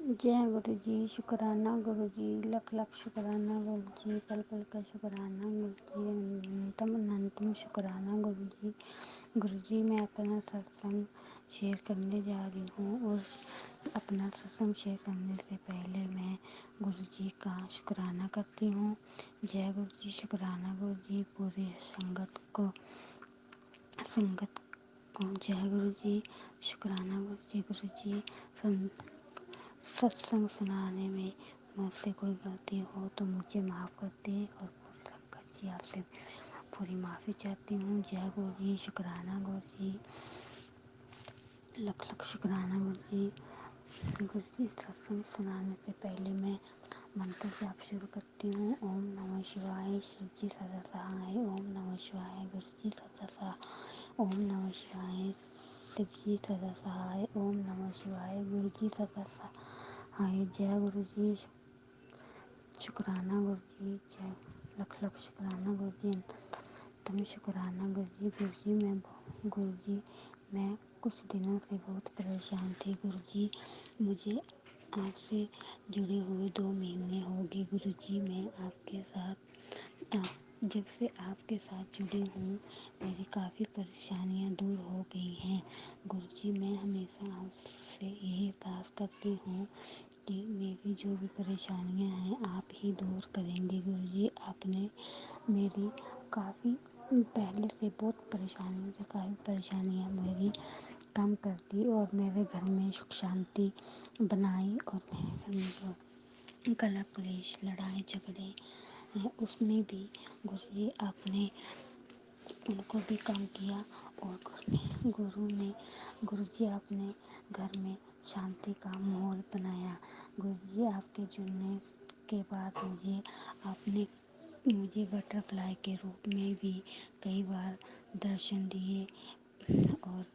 जय गुरु जी। शुक्राना गुरु जी, लख लख शुक्राना गुरु जी, पल पल का शुक्राना गुरु जी, अनंतम अनंतम शुक्राना गुरु जी। गुरु जी, मैं अपना सत्संग शेयर करने जा रही हूँ, और अपना सत्संग शेयर करने से पहले मैं गुरु जी का शुक्राना करती हूँ। जय गुरु जी। शुक्राना गुरु जी, पूरी संगत को जय गुरु जी। शुक्राना गुरु जी। गुरु जी, सत्संग सुनाने में मुझसे कोई गलती हो तो मुझे माफ़ कर दे, और संगत जी आपसे पूरी माफ़ी चाहती हूँ। जय गुरु जी। शुक्राना गुरु जी, लख लख शुक्राना गुरु जी। गुरु जी, सत्संग सुनाने से पहले मैं मंत्र जाप शुरू करती हूँ। ओम नमः शिवाय, शिव जी सदा सहाय। ओम नमः शिवाय, गुरु जी सदा सहाय। ओम नमः शिवाय, शिव जी सदा सहाय। ओम नमः शिवाय, गुरु जी सदा सहाय। जय गुरु जी। शुक्राना गुरु जी। जय लख लख शुक्राना गुरु जी। तुम शुक्राना गुरु जी। गुरु जी, मैं कुछ दिनों से बहुत परेशान थी गुरु जी। मुझे आपसे जुड़े हुए 2 महीने हो गए गुरु जी। मैं आपके साथ जब से आपके साथ जुड़ी हूँ, मेरी काफ़ी परेशानियाँ दूर हो गई हैं गुरु जी। मैं हमेशा आपसे यही अरदास करती हूँ कि मेरी जो भी परेशानियाँ हैं आप ही दूर करेंगे गुरु जी। आपने मेरी काफ़ी पहले से काफ़ी परेशानियाँ मेरी कम कर दी, और मेरे घर में सुख शांति बनाई, और मेरे घर में जो कलह क्लेश लड़ाई झगड़े हैं उसमें भी गुरु जी आपने उनको भी कम किया, और गुरु जी आपने घर में शांति का माहौल बनाया। गुरु जी, आपके जुड़ने के बाद आपने मुझे बटरफ्लाई के रूप में भी कई बार दर्शन दिए, और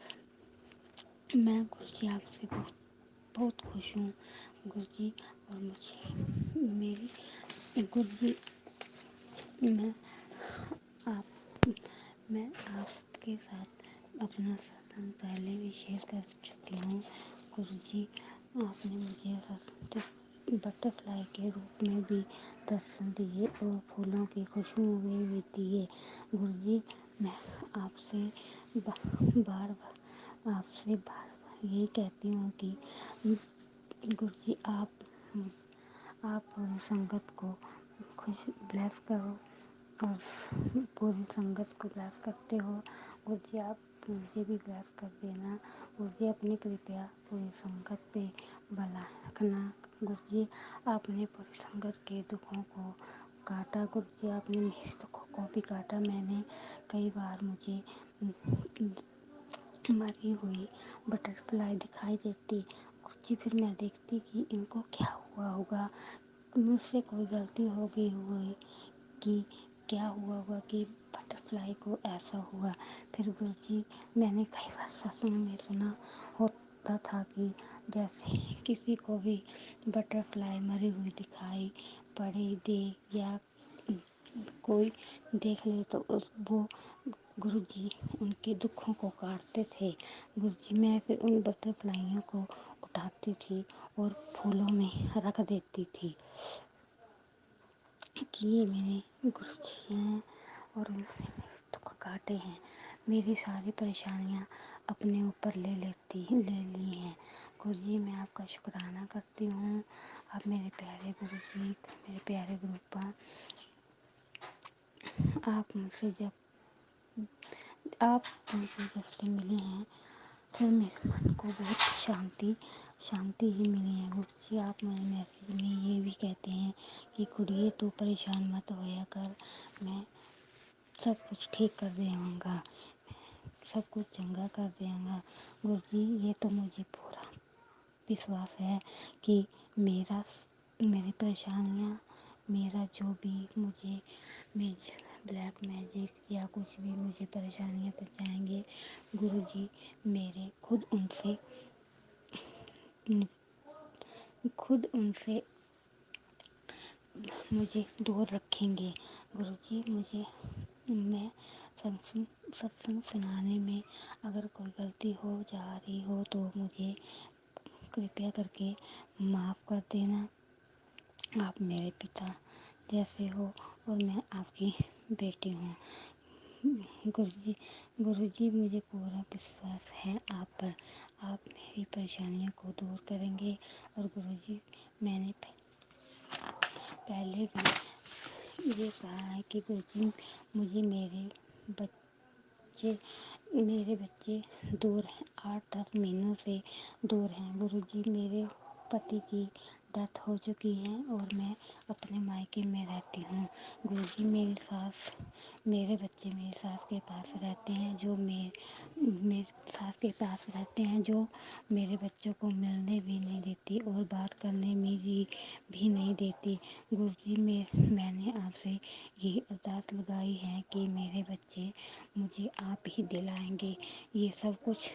मैं गुरु जी आपसे बहुत बहुत खुश हूँ गुरु जी। और गुरु जी, मैं आप मैं आपके साथ अपना सत्संग पहले भी शेयर कर चुकी हूँ गुरु जी। आपने मुझे बटरफ्लाई के रूप में भी दर्शन दिए, और फूलों की खुशबू में भी दिए गुरु जी। मैं आपसे बार यही कहती हूँ कि गुरु जी, आप पूरी संगत को खुश ब्लेस करो, और पूरी संगत को ब्लेस करते हो गुरु जी। आप मुझे भी ब्लेस कर देना गुरु जी। अपनी कृपया पूरी संगत पे बनाए रखना गुरु जी। आपने पूरी संगत के दुखों को काटा गुरु जी। आपने मेरे दुखों को भी काटा। मैंने कई बार मुझे मरी हुई बटरफ्लाई दिखाई देती गुरु जी। फिर मैं देखती कि इनको क्या हुआ होगा, मुझसे कोई गलती हो गई होगी, कि क्या हुआ होगा कि बटरफ्लाई को ऐसा हुआ। फिर गुरु जी, मैंने कई बार सत्संग में सुना होता था कि जैसे किसी को भी बटरफ्लाई मरी हुई दिखाई पड़े दे, या कोई देख ले तो वो गुरु जी उनके दुखों को काटते थे गुरु जी। मैं फिर उन बटरफ्लाइयों को उठाती थी और फूलों में रख देती थी कि ये मेरे गुरु जी हैं, और उन्होंने मेरे दुख काटे हैं, मेरी सारी परेशानियाँ अपने ऊपर ले ली हैं गुरु जी। मैं आपका शुक्राना करती हूँ। आप मेरे प्यारे गुरु जी, मेरे प्यारे गुरुपा, आप मुझसे जब से मिले हैं फिर मेरे मन को बहुत शांति ही मिली है गुरु जी। आप मेरे मैसेज में ये भी कहते हैं कि कुड़िए तू परेशान मत होया कर, मैं सब कुछ ठीक कर देऊँगा, सब कुछ चंगा कर देऊँगा गुरु जी। ये तो मुझे पूरा विश्वास है कि मेरी परेशानियाँ, मेरा जो भी मुझे ब्लैक मैजिक या कुछ भी मुझे परेशानियाँ पहुँचाएंगे गुरु जी, मेरे खुद उनसे मुझे दूर रखेंगे गुरु जी। मैं सत्संग सुनाने में अगर कोई गलती हो जा रही हो तो मुझे कृपया करके माफ़ कर देना। आप मेरे पिता जैसे हो और मैं आपकी बेटी हूँ। गुरुजी मुझे पूरा विश्वास है आप पर, आप मेरी परेशानियों को दूर करेंगे। और गुरुजी मैंने पहले भी ये कहा है कि गुरुजी मुझे बच्चे मेरे बच्चे दूर हैं, 8-10 महीनों से दूर हैं। गुरुजी मेरे पति की डेथ हो चुकी है और मैं अपने मायके में रहती हूँ। गुरुजी मेरे बच्चे मेरी सास के पास रहते हैं, जो मेरे सास के पास रहते हैं, जो मेरे बच्चों को मिलने भी नहीं देती और बात करने में भी नहीं देती। गुरुजी मैंने आपसे ये अरदास लगाई है कि मेरे बच्चे मुझे आप ही दिलाएंगे। ये सब कुछ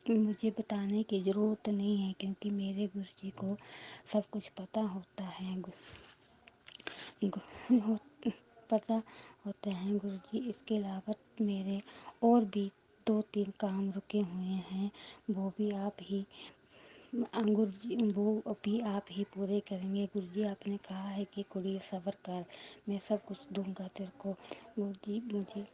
मुझे बताने की ज़रूरत नहीं है, क्योंकि मेरे गुरुजी को सब कुछ पता होता है। पता होता है गुरुजी। इसके अलावा मेरे और भी 2-3 काम रुके हुए हैं, वो भी आप ही गुरुजी वो भी आप ही पूरे करेंगे। गुरुजी आपने कहा है कि कुड़ी सब्र कर, मैं सब कुछ दूंगा तेरे को। गुरुजी मुझे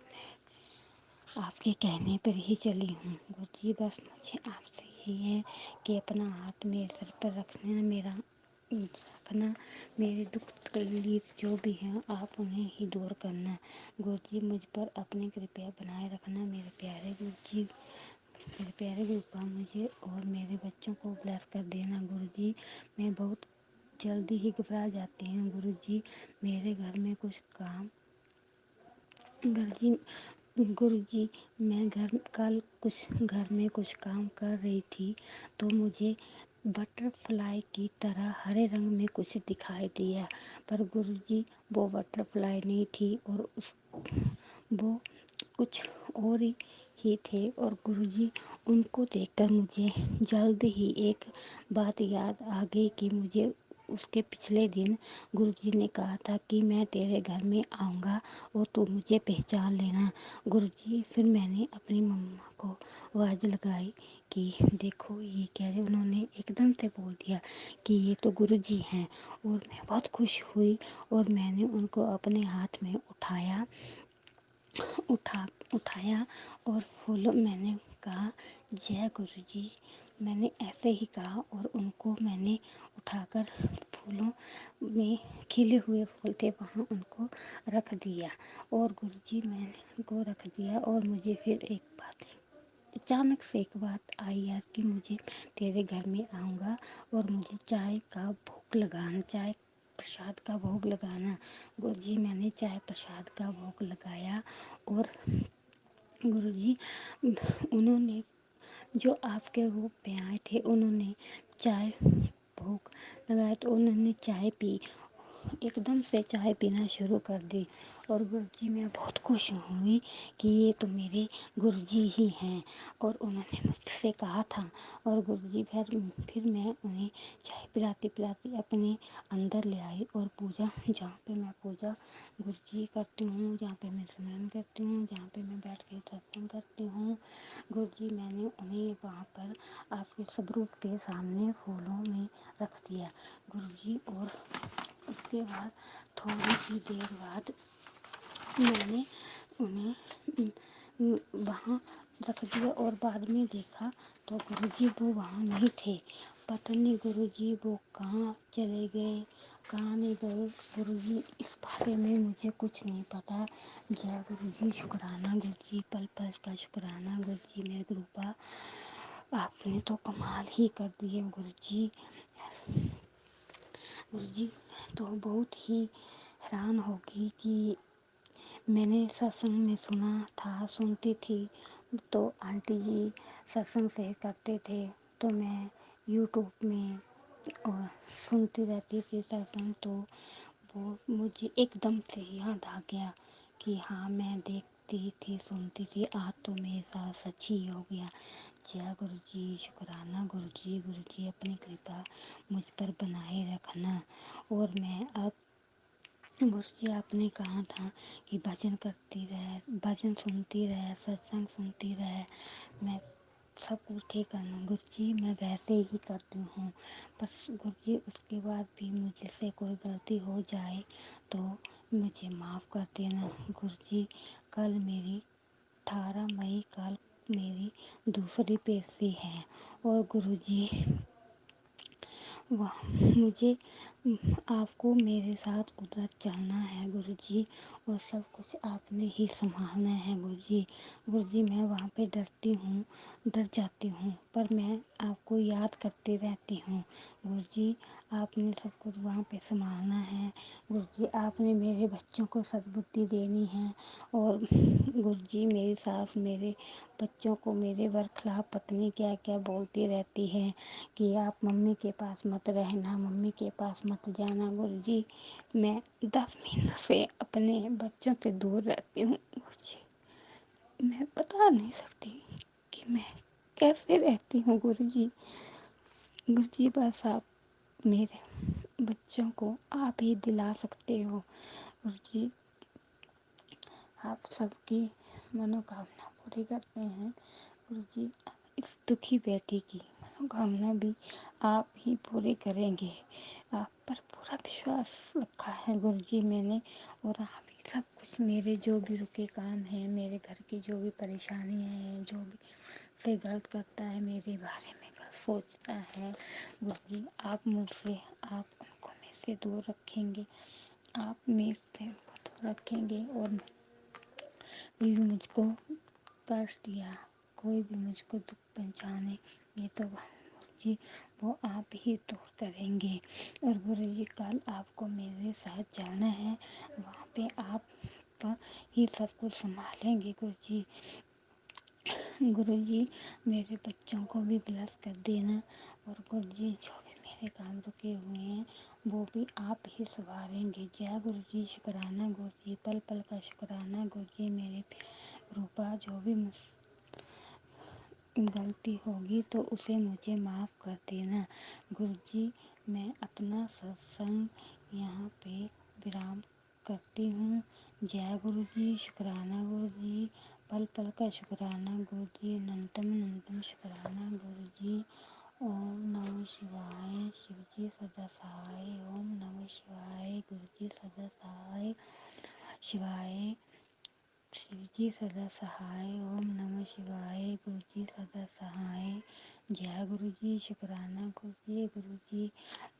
आपके कहने पर ही चली हूँ। गुरुजी बस मुझे आपसे यही है कि अपना हाथ मेरे सर पर रखना, मेरे दुख तकलीफ जो भी हैं आप उन्हें ही दूर करना। गुरुजी मुझ पर अपनी कृपया बनाए रखना। मेरे प्यारे गुरुजी, मेरे प्यारे गुरुपा, मुझे और मेरे बच्चों को ब्लेस कर देना। गुरुजी मैं बहुत जल्दी ही घबरा जाती हूँ। गुरुजी मेरे घर में कुछ काम गुरुजी मैं कल कुछ घर में कुछ काम कर रही थी, तो मुझे बटरफ्लाई की तरह हरे रंग में कुछ दिखाई दिया, पर गुरुजी वो बटरफ्लाई नहीं थी और वो कुछ और ही थे। और गुरुजी उनको देखकर मुझे जल्द ही एक बात याद आ गई कि मुझे उसके पिछले दिन गुरुजी ने कहा था कि मैं तेरे घर में आऊँगा और तू मुझे पहचान लेना। गुरुजी फिर मैंने अपनी मम्मा को आवाज़ लगाई कि देखो ये क्या है। उन्होंने एकदम से बोल दिया कि ये तो गुरुजी हैं, और मैं बहुत खुश हुई और मैंने उनको अपने हाथ में उठाया और फूलों मैंने कहा जय गुरुजी, मैंने ऐसे ही कहा और उनको मैंने उठाकर फूलों में खिले हुए फूल थे वहाँ उनको रख दिया। और गुरुजी मैंने उनको रख दिया और मुझे फिर एक बात अचानक से एक बात आई यार कि मुझे तेरे घर में आऊँगा और मुझे चाय प्रसाद का भोग लगाना। गुरुजी मैंने चाय प्रसाद का भोग लगाया और गुरुजी उन्होंने जो आपके रूप में आए थे, उन्होंने चाय भोग लगाया तो उन्होंने चाय पी, एकदम से चाय पीना शुरू कर दी। और गुरुजी मैं बहुत खुश हुई कि ये तो मेरे गुरुजी ही हैं और उन्होंने मुझसे कहा था। और गुरुजी फिर मैं उन्हें चाय पिलाती पिलाती अपने अंदर ले आई और पूजा, जहाँ पे मैं पूजा गुरुजी करती हूँ, जहाँ पे मैं स्मरण करती हूँ, जहाँ पे मैं बैठ के सत्संग करती हूँ, गुरुजी मैंने उन्हें वहाँ पर आपके स्वरूप के सामने फूलों में रख दिया गुरुजी। और उसके बाद थोड़ी ही देर बाद मैंने उन्हें वहाँ रख दिया और बाद में देखा तो गुरुजी वो वहाँ नहीं थे। पता नहीं गुरुजी वो कहाँ चले गए, कहाँ नहीं गए। गुरुजी इस बारे में मुझे कुछ नहीं पता। जय गुरुजी, शुक्राना गुरुजी, पल पल का शुक्राना गुरुजी। मेरे गुरुपा आपने तो कमाल ही कर दिए गुरुजी। गुरुजी तो बहुत ही हैरान होगी कि मैंने सत्संग में सुनती थी तो आंटी जी सत्संग से करते थे, तो मैं यूट्यूब में और सुनती रहती थी सत्संग। तो वो मुझे एकदम से याद आ गया कि हाँ मैं देखती थी सुनती थी, आज तो मेरे साथ सच ही हो गया। जय गुरुजी, शुक्राना गुरुजी। गुरुजी अपनी कृपा मुझ पर बनाए रखना। और मैं अब गुरुजी आपने कहा था कि भजन करती रहे, भजन सुनती रहे, सत्संग सुनती रहे। मैं سب کچھ ٹھیک کرنا گرو جی، میں ویسے ہی کرتی ہوں، پر گرو جی اس کے بعد بھی مجھ سے کوئی غلطی ہو جائے تو مجھے معاف کر دینا گرو جی۔ کل میری 18 مئی، کل میری دوسری پیشی ہے، اور گرو جی مجھے آپ کو میرے ساتھ ادھر چلنا ہے گرو جی، اور سب کچھ آپ نے ہی سنبھالنا ہے گرو جی۔ گرو جی میں وہاں پہ ڈر جاتی ہوں، پر میں آپ کو یاد کرتی رہتی ہوں گرو جی۔ آپ نے سب کچھ وہاں پہ سنبھالنا ہے گرو جی، آپ نے میرے بچوں کو سدبدھی دینی ہے، اور گرو جی میری ساس میرے بچوں کو میرے برخلاف پتنی کیا کیا بولتی رہتی ہے کہ آپ ممی کے پاس مت رہنا، ممی کے پاس مت جانا گرو جی۔ میں 10 مہینوں سے اپنے بچوں سے دور رہتی ہوں گرو جی، میں بتا نہیں سکتی کہ میں کیسے رہتی ہوں گرو جی۔ گرو جی بس آپ میرے بچوں کو آپ ہی دلا سکتے ہو گرو جی، آپ سب کی منوکامنا پوری کرتے ہیں گرو جی۔ اس دکھی بیٹی کی منوکامنا بھی آپ ہی پوری کریں گے، آپ پر پورا وشواس رکھا ہے گرو جی میں نے، اور آپ ہی سب کچھ میرے جو بھی رکے کام ہیں، میرے گھر کی جو بھی پریشانیاں ہیں، جو بھی سے غلط کرتا ہے میرے بارے میں غلط سوچتا ہے گرو جی، آپ مجھ سے، آپ ان کو مجھ سے دور رکھیں گے، آپ میرے سے ان کو دور رکھیں گے، اور کوئی بھی مجھ کو کشٹ یا کوئی بھی مجھ کو دکھ پہنچانے یہ تو گرو جی وہ آپ ہی دور کریں گے، اور گرو جی کل آپ کو میرے ساتھ جانا ہے، وہاں پہ آپ ہی سب کچھ سنبھالیں گے گرو جی۔ گرو جی میرے بچوں کو بھی بلیس کر دینا، اور گرو جی جو بھی میرے کام رکے ہوئے ہیں وہ بھی آپ ہی سنواریں گے۔ جے گرو جی، شکرانہ گرو جی، پل پل کا شکرانہ گرو جی۔ میرے روپا جو بھی غلطی ہوگی تو اسے مجھے معاف کر دینا گرو جی۔ میں اپنا ستسنگ یہاں پہ ورام کرتی ہوں۔ جے گرو جی، شکرانہ گرو جی، پل پل کا شکرانہ گرو جی، انتم انتم شکرانہ گرو جی۔ اوم نمہ شیوائے، شیو جی سدا سہائے، اوم نمہ شیوائے، گرو جی سدا سہائے، شیوائے، شیو جی سدا سہائے، اوم نمہ شیوائے، گرو جی سدا سہائے۔ جے گرو جی، شکرانہ گرو جی۔ گرو جی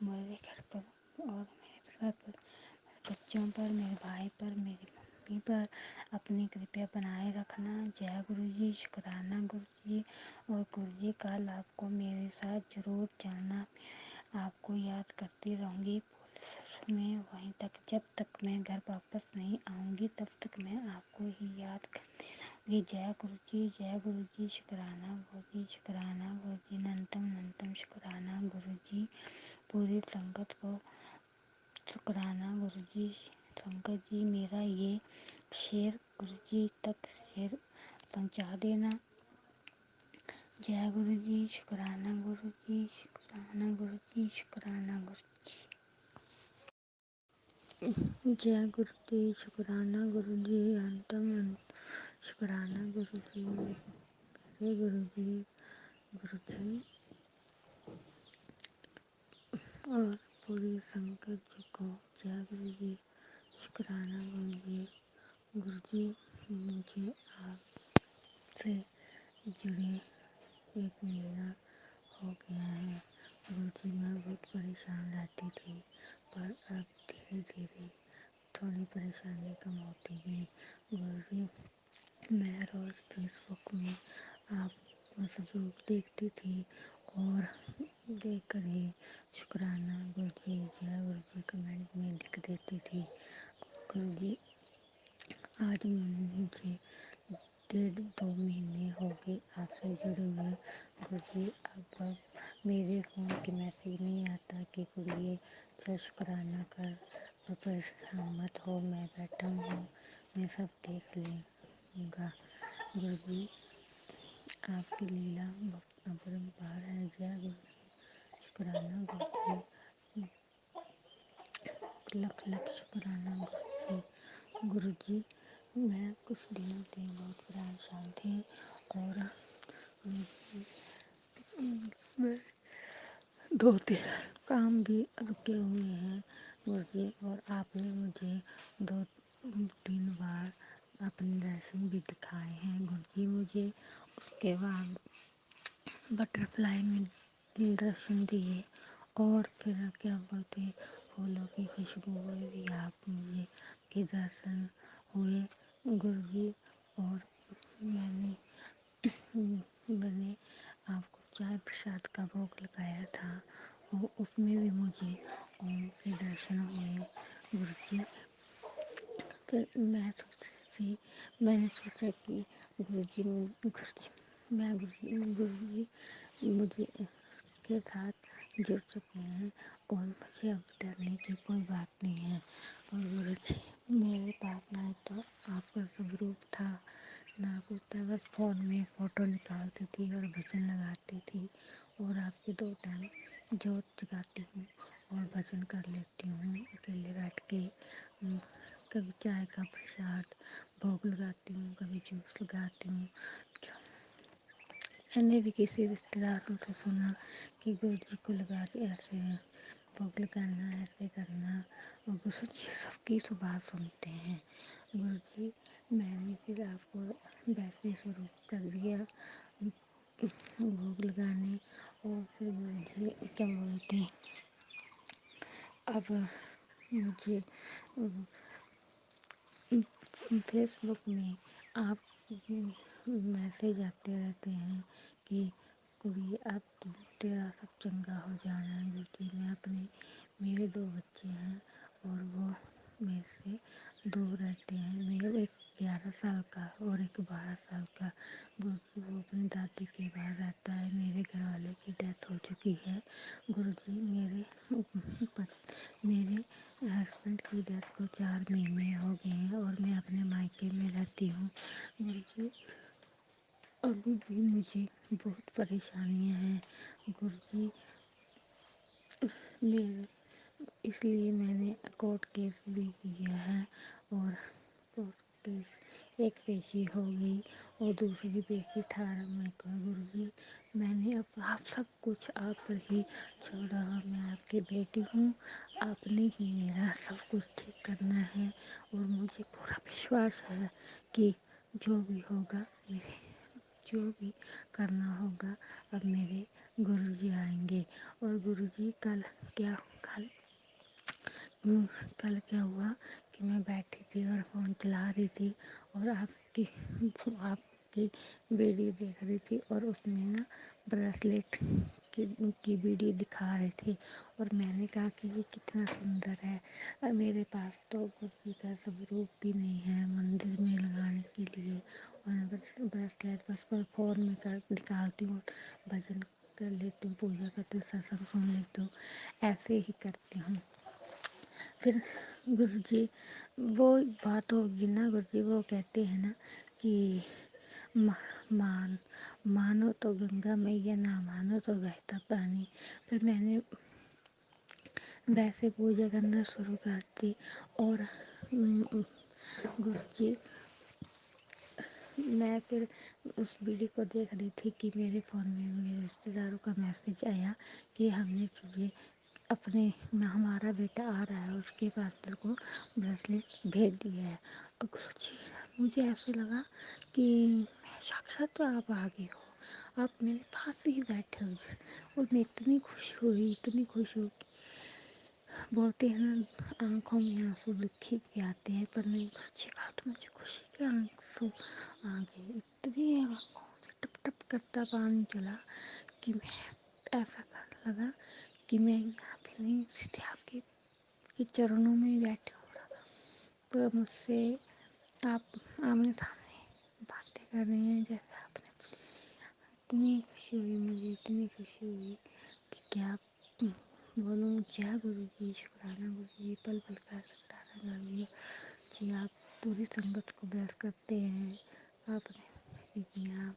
میرے گھر پر اور میرے پریوار پر، میرے بچوں پر، میرے بھائی پر، میری ممی پر اپنی کرپا بنائے رکھنا۔ جے گرو جی، شکرانہ گرو جی۔ اور گرو جی کل آپ کو میرے ساتھ ضرور جانا، میں آپ کو یاد کرتی رہوں گی پولیس میں، وہیں تک جب تک میں گھر واپس نہیں آؤں گی تب تک میں آپ کو ہی یاد کرتی رہوں گی۔ جے گرو جی، جے گرو جی، شکرانہ گرو جی، شکرانہ گرو جی، انتم انتم شکرانہ گرو جی۔ پوری سنگت کو شکرانہ گرو جی۔ سنگت جی میرا یہ شعر گرو جی تک شعر پہنچا دینا۔ جے گرو جی، شکرانہ گرو جی، شکرانہ گرو جی، شکرانہ گرو جی۔ جے گرو جی، شکرانہ گرو جی، انتم انتم شکرانہ گرو جی۔ میرے گرو جی، گرو جی اور پوری سنگت جی کو جے گرو جی، شکرانہ گرو جی۔ گرو جی مجھے آپ سے جڑے 1 مہینہ ہو گیا ہے گرو جی، میں بہت پریشان رہتی تھی، پر اب دھیرے دھیرے تھوڑی پریشانی کم ہوتی گئی گرو جی۔ میں روز فیس بک میں آپ مصروف دیکھتی تھی، اور دیکھ کر ہی شکرانہ گرو جی، جے گرو جی کمنٹ میں لکھ دیتی تھی گرو جی۔ آج مجھے 1.5 2 مہینے ہو گئے آپ سے جڑے ہوئے گرو جی۔ اب میرے فون کے میسیج نہیں آتا کہ گڑیے سر شکرانہ کر، تو پریشان مت ہو، میں بیٹھا ہوں، میں سب دیکھ لوں گا گرو جی۔ آپ کی لیلا اپرمپار ہے۔ جے گرو جی، شکرانہ گرو جی، لکھ لکھ شکرانہ گرو جی۔ گرو جی میں کچھ دنوں سے بہت پریشان تھی، اور میں دو تین کام بھی رکے ہوئے ہیں مجھے، اور آپ نے مجھے 2-3 بار اپنے درشن بھی دکھائے ہیں گرجی مجھے۔ اس کے بعد بٹر فلائی میں درشن دیے، اور پھر کیا بولتے پھولوں کی خوشبو میں بھی آپ مجھے کے درشن ہوئے گرجی۔ اور میں نے آپ کو چائے پرساد کا بھوگ لگایا تھا، اور اس میں بھی مجھے اوم کے درشن ہوئے گرجی۔ پھر میں نے سوچا کہ گرجی مجھے کے ساتھ جڑ چکے ہیں، اور مجھے اب ڈرنے کی کوئی بات نہیں ہے۔ اور گرجی میرے پاس نہ تو آپ کا ثبوت تھا نہ کچھ، بس فون میں فوٹو نکالتی تھی اور بھجن لگاتی تھی، اور آپ کے 2 ٹائم جوت جگاتی ہوں اور بھجن کر لیتی ہوں اکیلے بیٹھ کے۔ کبھی چائے کا پرساد بھوگ لگاتی ہوں، کبھی جوس لگاتی ہوں۔ میں نے بھی کسی رشتے داروں سے سنا کہ گرجی کو لگا کے ایسے بھوگ لگانا، ایسے کرنا، اور گرجی سب کی بات سنتے ہیں گرجی۔ میں نے پھر آپ کو ویسے شروع کر دیا بھوگ لگانے، اور پھر مجھے کیا بولتے ہیں، اب مجھے فیس بک میں آپ میسیج آتے رہتے ہیں کہ کڑی اب تیرا سب چنگا ہو جانا ہے گرجی۔ میں اپنے میرے 2 بچے ہیں، اور وہ میرے سے دور رہتے ہیں، میرے ایک 11 سال کا اور ایک 12 سال کا گرجی۔ وہ اپنی دادی کے باہر رہتا ہے، میرے گھر والے کی ڈیتھ ہو چکی ہے گرجی۔ میرے ہسبینڈ کی ڈیتھ کو 4 مہینے ہو گئے ہیں، اور میں اپنے مائکے میں رہتی ہوں گرجی۔ ابھی بھی مجھے بہت پریشانیاں ہیں گرجی، اس لیے میں نے کورٹ کیس بھی کیا ہے، اور کورٹ کیس ایک پیشی ہو گئی اور دوسری پیشی 18 مئی کو گرجی۔ میں نے اب آپ سب کچھ آپ پر ہی چھوڑا، میں آپ کی بیٹی ہوں، آپ نے ہی میرا سب کچھ ٹھیک کرنا ہے، اور مجھے پورا وشواس ہے کہ جو بھی ہوگا جو بھی کرنا ہوگا اب میرے گرجی آئیں گے۔ اور گرجی کل کیا ہوا کہ میں بیٹھی تھی اور فون چلا رہی تھی، اور آپ کی ویڈیو دیکھ رہی تھی، اور اس میں نا بریسلیٹ کی ویڈیو دکھا رہے تھے، اور میں نے کہا کہ یہ کتنا سندر ہے۔ میرے پاس تو گرجی کا ثبوت بھی نہیں ہے مندر میں لگانے کے لیے، اور بریسلیٹ بس فون میں نکالتی ہوں، بھجن کر لیتی ہوں، پوجا کرتی ہوں، ستسنگ سن لیتی ہوں، ایسے ہی کرتی ہوں۔ پھر گرجی وہ بات ہوگی نا گرجی، وہ کہتے ہیں نا کہ مانو تو گنگا مییا، نہ مانو تو بہتا پانی۔ پھر میں نے ویسے پوجا کرنا شروع کر دی، اور گرجی میں پھر اس ویڈیو کو دیکھ رہی تھی کہ میرے فون میں میرے رشتے داروں کا میسیج آیا کہ ہم نے تجھے ہمارا بیٹا آ رہا ہے، اس کے پاس تیرے کو بریسلیٹ بھیج دیا ہے۔ اور گرجی مجھے ایسے لگا کہ ساکشات تو آپ آ گئے ہو، آپ میرے پاس ہی بیٹھے ہو، اور میں اتنی خوش ہوئی، اتنی خوش ہوئی کہ بولتے ہیں نا آنکھوں میں آنسو لکھ کے آتے ہیں، پر نہیں سچی بات مجھے خوشی کے آنسو آ گئے، اتنی آنکھوں سے ٹپ ٹپ کرتا پانی چلا کہ میں ایسا کرنے لگا کہ میں یہاں پہ نہیں سیدھے آپ کے چرنوں میں ہی بیٹھی ہوں، تو مجھ سے آپ آمنے سامنے باتیں کر رہے ہیں جیسے آپ نے۔ اتنی خوشی ہوئی مجھے، اتنی خوشی ہوئی کہ کیا بولوں۔ جے گرجی، شکرانہ گرجی، پل پل کا شکرانہ گرجی جی۔ آپ پوری سنگت کو بلیس کرتے ہیں، آپ نے کیا،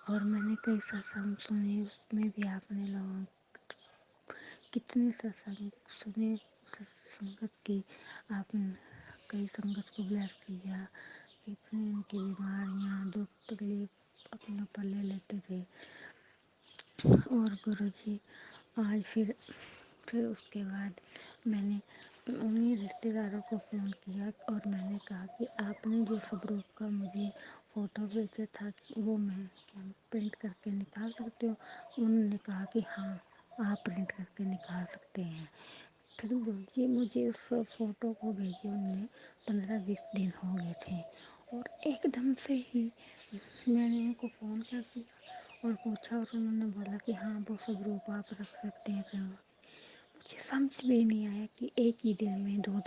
اور میں نے کئی ستسنگ سنے، اس میں بھی آپ نے لوگوں کتنے ستسنگ سنے، سنگت کی آپ نے کئی سنگت کو بلیس کیا، اتنی ان کی بیماریاں، دکھ تکلیف अपने ऊपर ले लेते थे। और गुरुजी आज फिर उसके बाद मैंने उन्हीं रिश्तेदारों को फ़ोन किया और मैंने कहा कि आपने जो स्वरूप का मुझे फ़ोटो भेजा था वो मैं क्या प्रिंट करके निकाल सकती हूँ। उन्होंने कहा कि हाँ, आप प्रिंट करके निकाल सकते हैं। फिर गुरुजी मुझे उस फ़ोटो को भेजे उन्हें 15-20 दिन हो गए थे और एकदम से ही मैंने उनको फ़ोन कर दिया और पूछा और उन्होंने बोला कि हाँ, वो स्वरूप आप रख सकते हैं। फिर मुझे समझ में नहीं आया कि एक ही दिन में दो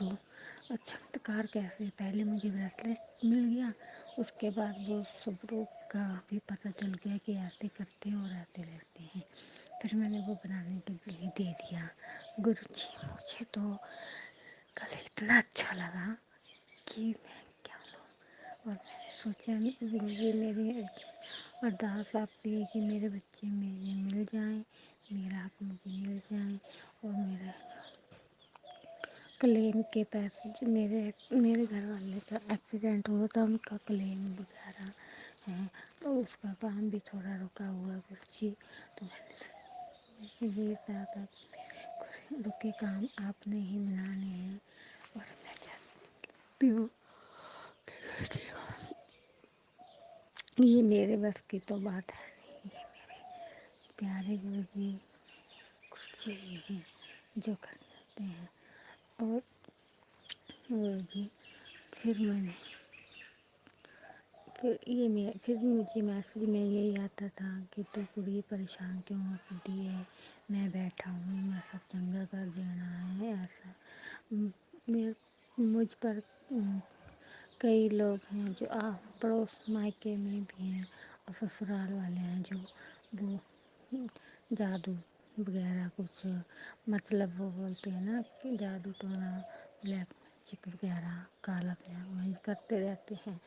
चमत्कार कैसे। पहले मुझे ब्रेसलेट मिल गया, उसके बाद वो स्वरूप का भी पता चल गया कि ऐसे करते हैं और ऐसे लेते हैं। फिर मैंने वो बनाने के लिए दे दिया। गुरुजी मुझे तो कल इतना अच्छा लगा कि मैं क्या बोलूँ। और मैंने सोचा गुरुजी मेरी अरदास आपसे है कि मेरे बच्चे मेरे मिल जाएं, मेरा आप मुझे मिल जाएं और मेरा क्लेम के पैसे जो मेरे घर वाले का एक्सीडेंट हुआ था उनका क्लेम वगैरह है, तो उसका काम भी थोड़ा रुका हुआ गुरुजी। तो मैंने ये कहा था कि रुके काम आपने ही बनाने हैं और मैं चाहती हूँ ये मेरे बस की तो बात है नहीं। ये मेरे प्यारे गुरुजी गुरुजी ही हैं जो कर देते हैं। और गुरुजी फिर मुझे मैसेज में यही आता था कि तू कुड़ी परेशान क्यों होती है, मैं बैठा हूँ, मैं सब चंगा कर देना है। ऐसा मेरे मुझ पर कई लोग हैं जो पड़ोस मायके में भी हैं और ससुराल वाले हैं जो वो जादू वगैरह कुछ मतलब वो बोलते हैं ना कि जादू टोना ब्लैक मैजिक वगैरह काला पना वही करते रहते हैं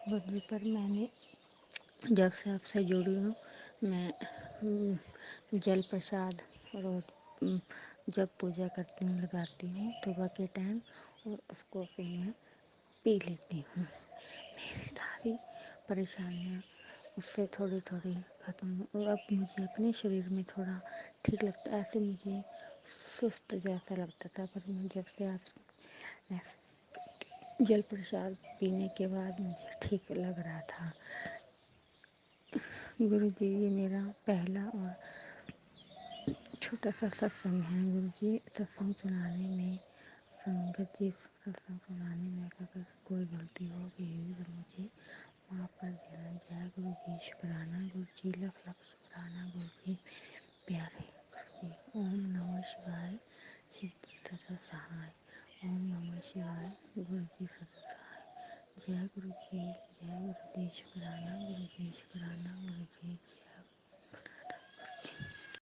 मुझे। पर मैंने जब से आपसे जुड़ी हूँ मैं जल प्रसाद रोज जब पूजा करती हूँ लगाती हूँ सुबह के टाइम और उसको फिर मैं पी लेती हूँ। मेरी सारी परेशानियाँ उससे थोड़ी थोड़ी ख़त्म। अब मुझे अपने शरीर में थोड़ा ठीक लगता है। ऐसे मुझे सुस्त जैसा लगता था, पर मैं जब से आप जल प्रसाद पीने के बाद मुझे ठीक लग रहा था। गुरुजी ये मेरा पहला और छोटा सा सत्संग है। गुरुजी सत्संग सुनाने में संगत जी सत्संग सुनाने में अगर कोई गलती हो गई तो मुझे माफ़ कर देना। जय गुरु जी, शुक्राना गुरु जी, लख लख शुक्राना गुरु जी प्यारे गुरु जी। ओम नमः शिवाय, शिव जी सदा सहाय। ओम नमः शिवाय, गुरु जी सदा सहाय। जय गुरु जी, जय गुरु जी, शुक्राना गुरु जी, शुक्राना।